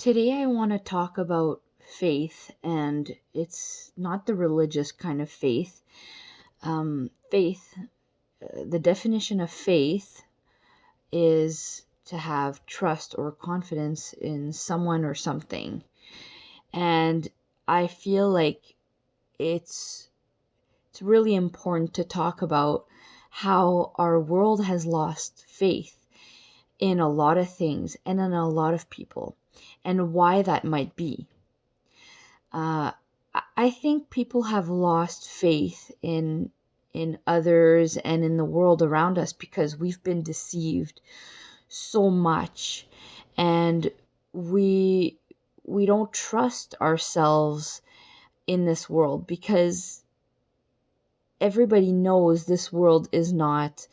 Today, I want to talk about faith, and it's not the religious kind of faith. Faith, the definition of faith is to have trust or confidence in someone or something. And I feel like it's it's really important to talk about how our world has lost faith in a lot of things and in a lot of people, and why that might be. Uh, I think people have lost faith in others and in the world around us because we've been deceived so much, and we we don't trust ourselves in this world because everybody knows this world is not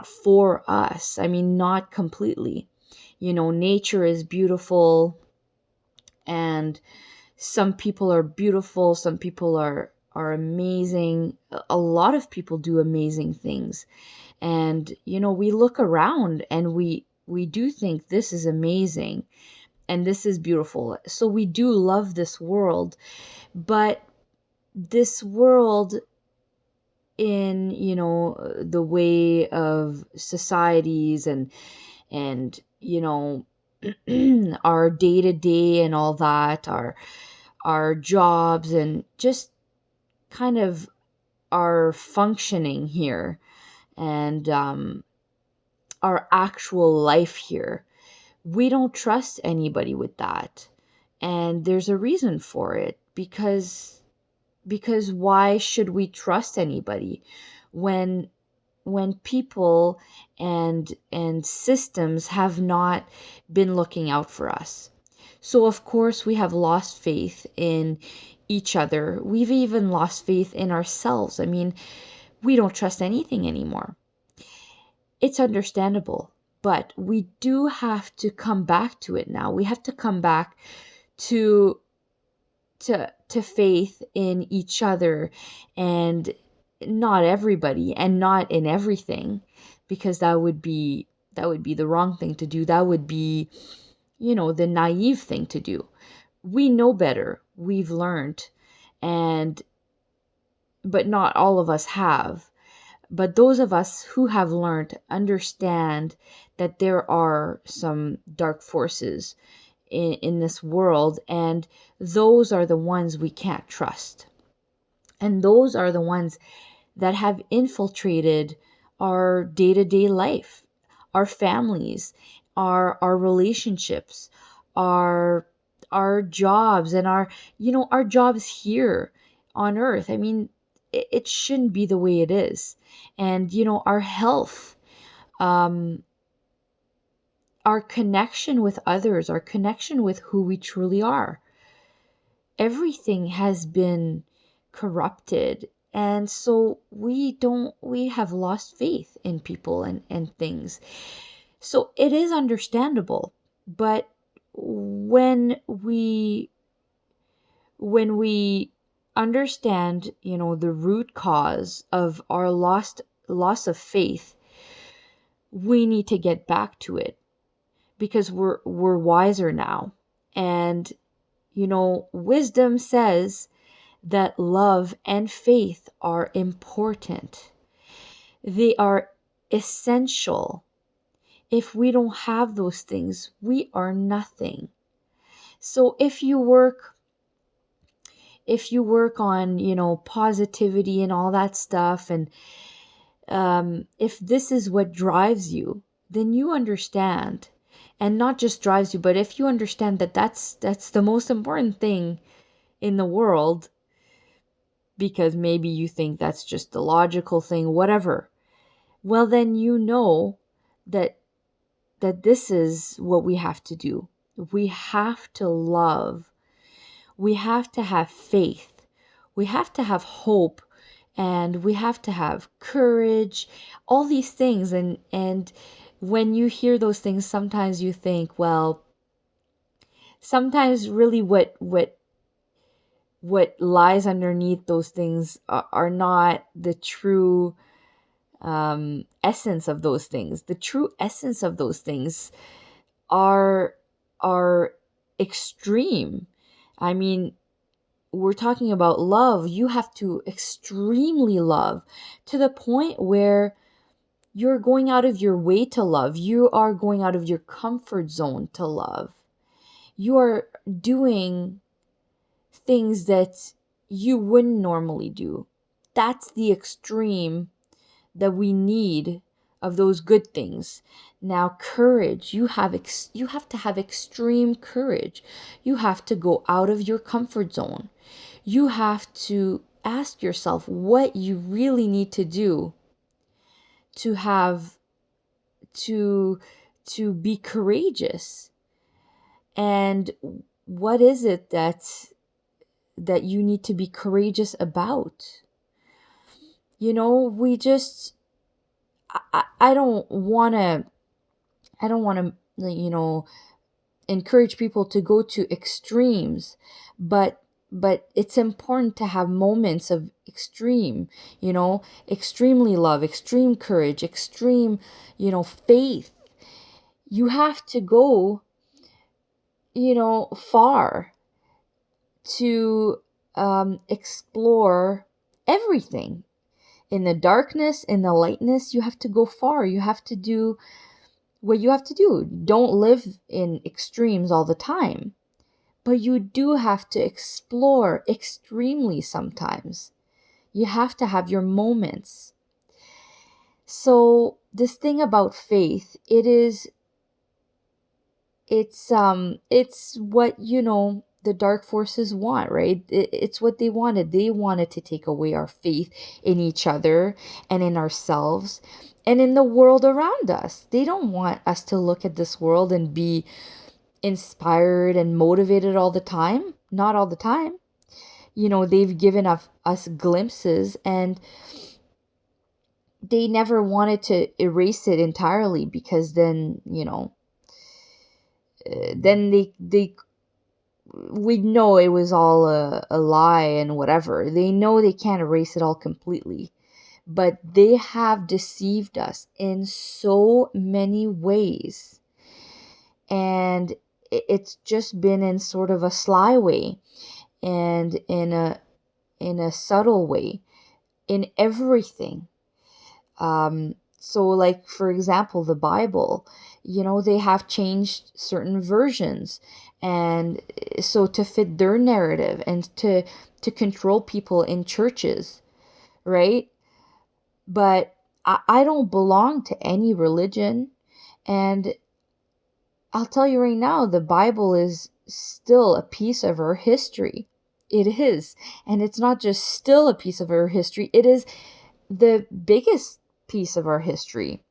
for us. I mean, not completely. Nature is beautiful, and some people are beautiful, some people are amazing. A lot of people do amazing things. And we look around and we do think this is amazing and this is beautiful. So we do love this world, but this world, in the way of societies and our day to day and all that, our jobs and just kind of our functioning here, and our actual life here. We don't trust anybody with that. And there's a reason for it, because why should we trust anybody when people and systems have not been looking out for us? So of course we have lost faith in each other. We've even lost faith in ourselves. I mean, we don't trust anything anymore. It's understandable, but we do have to come back to it now. We have to come back to to faith in each other, and not everybody and not in everything, because that would be the wrong thing to do. That would be, the naive thing to do. We know better. We've learned, and but not all of us have. But those of us who have learned understand that there are some dark forces in this world, and those are the ones we can't trust. And those are the ones that have infiltrated our day to day life, our families, our relationships, our our jobs, and our jobs here on earth. I mean, it shouldn't be the way it is. And our health, um, our connection with others, our connection with who we truly are. Everything has been corrupted. And so we have lost faith in people and things. So it is understandable. But when we understand, the root cause of our loss of faith, we need to get back to it, because we're wiser now. And wisdom says that love and faith are important. They are essential. If we don't have those things, we are nothing. So if you work on, positivity and all that stuff, and if this is what drives you, then you understand. And not just drives you, but if you understand that that's the most important thing in the world, because maybe you think that's just the logical thing, whatever, well, then that this is what we have to do. We have to love. We have to have faith. We have to have hope, and we have to have courage, all these things. And when you hear those things, sometimes you think, well, sometimes really what lies underneath those things are not the true essence of those things. The true essence of those things are are extreme. I mean, we're talking about love. You have to extremely love to the point where you're going out of your way to love. You are going out of your comfort zone to love. You are doing things that you wouldn't normally do. That's the extreme that we need of those good things. Now, courage, you have to have extreme courage. You have to go out of your comfort zone. You have to ask yourself what you really need to do to have to be courageous, and what is it that you need to be courageous about. We just I don't want to encourage people to go to extremes, but it's important to have moments of extreme, extremely love, extreme courage, extreme, faith. You have to go, far to explore everything. In the darkness, in the lightness, you have to go far. You have to do what you have to do. Don't live in extremes all the time, but you do have to explore extremely sometimes. You have to have your moments. So this thing about faith, it's what, the dark forces want, right? It's what they wanted. They wanted to take away our faith in each other and in ourselves and in the world around us. They don't want us to look at this world and be inspired and motivated all the time. Not all the time. They've given us glimpses, and they never wanted to erase it entirely, because then, then they we know it was all a lie and whatever. They know they can't erase it all completely, but they have deceived us in so many ways, and it's just been in sort of a sly way and in a subtle way in everything. So, like, for example, the Bible, they have changed certain versions, and so to fit their narrative and to control people in churches, right? But I don't belong to any religion, and I'll tell you right now, the Bible is still a piece of our history. It is. And it's not just still a piece of our history, it is the biggest piece of our history.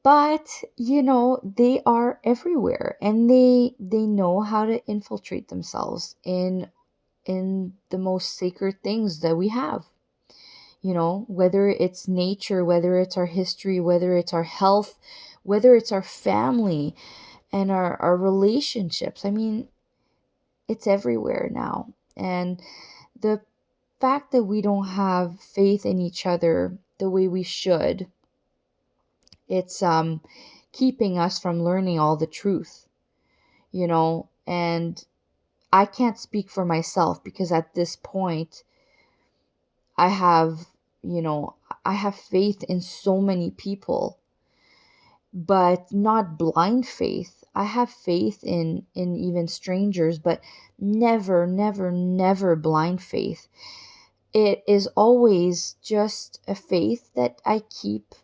But, they are everywhere, and they know how to infiltrate themselves in the most sacred things that we have. Whether it's nature, whether it's our history, whether it's our health, whether it's our family and our relationships. I mean, it's everywhere now. And the fact that we don't have faith in each other the way we should, it's keeping us from learning all the truth, and I can't speak for myself, because at this point I have, I have faith in so many people, but not blind faith. I have faith in even strangers, but never, never, never blind faith. It is always just a faith that I keep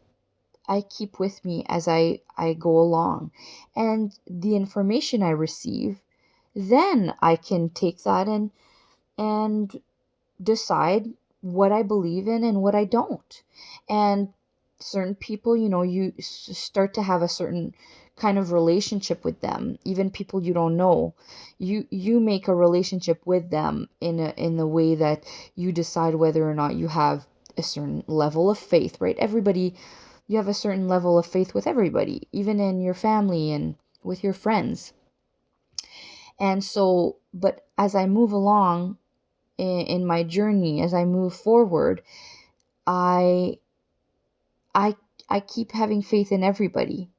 with me as I go along. And the information I receive, then I can take that and decide what I believe in and what I don't. And certain people, you start to have a certain kind of relationship with them, even people you don't know. You make a relationship with them in the way that you decide whether or not you have a certain level of faith, right? Everybody, you have a certain level of faith with everybody, even in your family and with your friends. And so, but as I move along in my journey, as I move forward, I I keep having faith in everybody.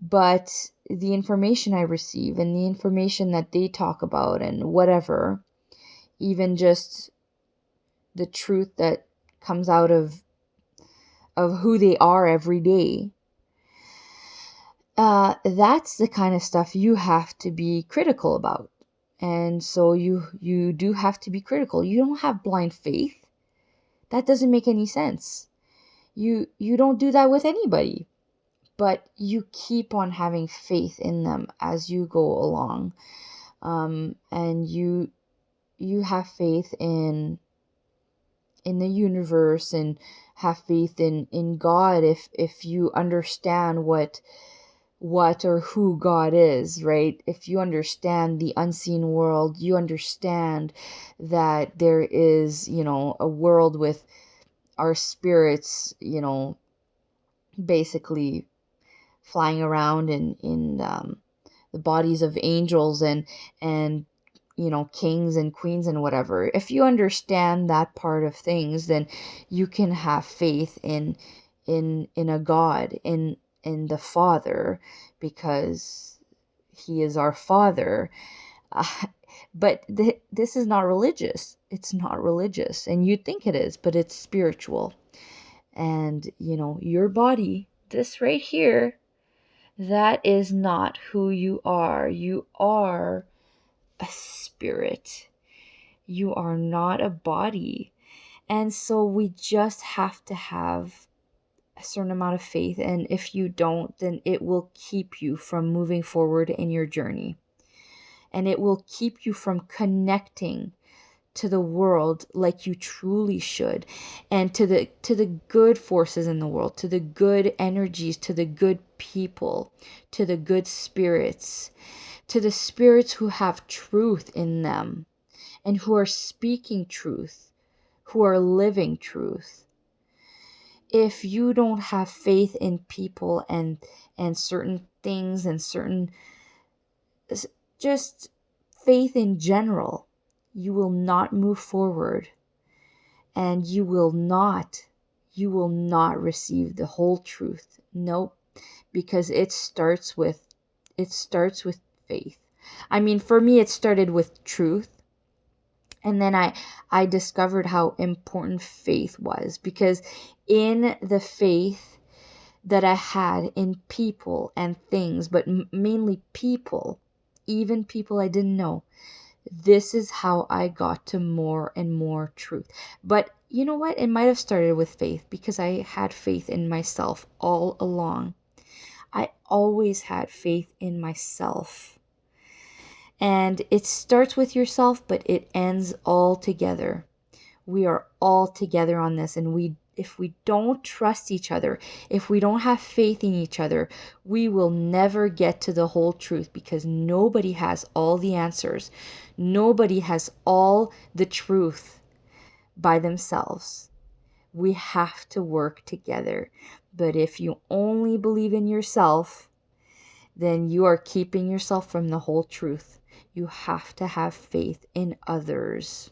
But the information I receive and the information that they talk about and whatever, even just the truth that comes out of who they are every day, that's the kind of stuff you have to be critical about. And so you do have to be critical. You don't have blind faith. That doesn't make any sense. You don't do that with anybody, but you keep on having faith in them as you go along. And you have faith in the universe, and have faith in God if you understand what or who God is, right? If you understand the unseen world, you understand that there is, a world with our spirits, basically flying around in the bodies of angels and kings and queens and whatever. If you understand that part of things, then you can have faith in a God, in the Father, because He is our Father. But this is not religious. It's not religious, and you'd think it is, but it's spiritual. And your body, this right here, that is not who you are. You are a spirit. You are not a body. And so we just have to have a certain amount of faith. And if you don't, then it will keep you from moving forward in your journey. And it will keep you from connecting to the world like you truly should, and to the good forces in the world, to the good energies, to the good people, to the good spirits, to the spirits who have truth in them and who are speaking truth, who are living truth. If you don't have faith in people and certain things and certain, just faith in general, you will not move forward, and you will not receive the whole truth. Nope, because it starts with faith. I mean, for me, it started with truth. And then I discovered how important faith was, because in the faith that I had in people and things, but mainly people, even people I didn't know, this is how I got to more and more truth. But you know what? It might have started with faith, because I had faith in myself all along. I always had faith in myself. And it starts with yourself, but it ends all together. We are all together on this, and if we don't trust each other, if we don't have faith in each other, we will never get to the whole truth, because nobody has all the answers. Nobody has all the truth by themselves. We have to work together. But if you only believe in yourself, then you are keeping yourself from the whole truth. You have to have faith in others.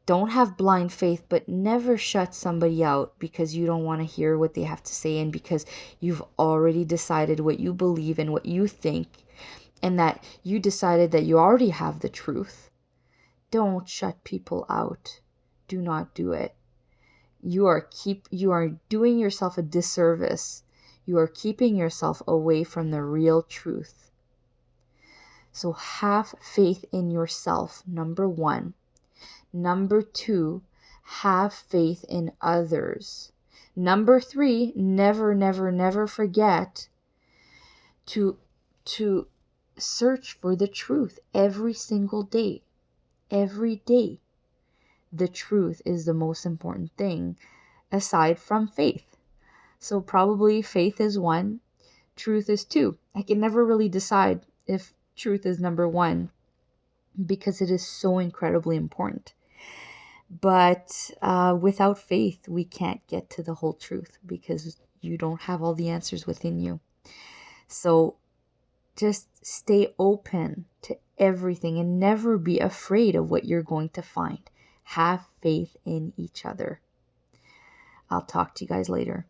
Don't have blind faith, but never shut somebody out because you don't want to hear what they have to say, and because you've already decided what you believe and what you think, and that you decided that you already have the truth. Don't shut people out. Do not do it. You are doing yourself a disservice. You are keeping yourself away from the real truth. So have faith in yourself, number 1. Number 2, have faith in others. Number 3, never forget to search for the truth every single day. Every day. The truth is the most important thing aside from faith. So probably faith is 1, truth is 2. I can never really decide if truth is number 1, because it is so incredibly important. But without faith, we can't get to the whole truth, because you don't have all the answers within you. So just stay open to everything and never be afraid of what you're going to find. Have faith in each other. I'll talk to you guys later.